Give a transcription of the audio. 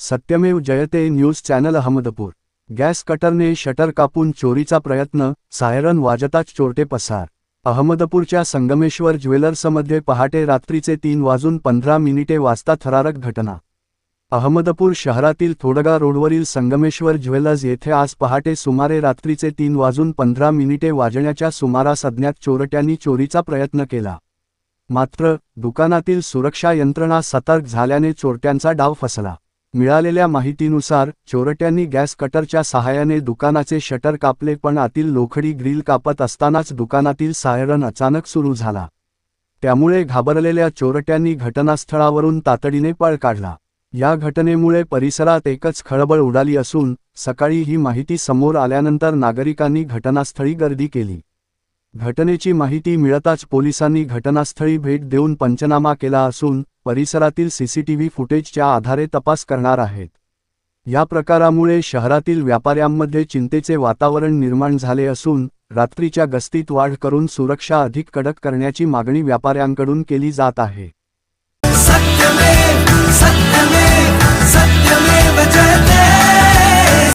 सत्यमेव जयते news channel Ahmadpur. Gas कटरने shutter कापून चोरीचा प्रयत्न, सायरन वाजताच चोरटे पसार। अहमदपूरच्या संगमेश्वर ज्वेलर्समध्ये पहाटे रात्रीचे 3:15 वाजता थरारक घटना। अहमदपूर शहरातील थोडगा रोडवरील संगमेश्वर ज्वेलर्स येथे आज पहाटे सुमारे रात्रीचे 3:15 वाजण्याच्या सुमारास अज्ञात चोरट्यांनी चोरीचा प्रयत्न केला। मात्र दुकानातील सुरक्षा यंत्रणा सतर्क झाल्याने चोरट्यांचा डाव फसला। मिळालेल्या माहितीनुसार चोरट्यांनी गॅस कटरच्या सहाय्याने दुकानाचे शटर कापले, पण आतील लोखंडी ग्रिल कापत असतानाच दुकानातील सायरन अचानक सुरू झाला। त्यामुळे घाबरलेल्या चोरट्यांनी घटनास्थळावरून तातडीने पळ काढला। या घटनेमुळे परिसरात एकच खळबळ उडाली असून सकाळी ही माहिती समोर आल्यानंतर नागरिकांनी घटनास्थळी गर्दी केली। घटनेची माहिती मिळताच पोलिसांनी घटनास्थळी भेट देऊन पंचनामा केला असून परिसरातील सीसीटीव्ही फुटेजच्या आधारे तपास करणार आहेत। या प्रकारामुळे शहरातील व्यापाऱ्यांमध्ये चिंतेचे वातावरण निर्माण झाले असून रात्रीच्या गस्तीत वाढ करून सुरक्षा अधिक कडक करण्याची मागणी व्यापाऱ्यांकडून केली जात आहे।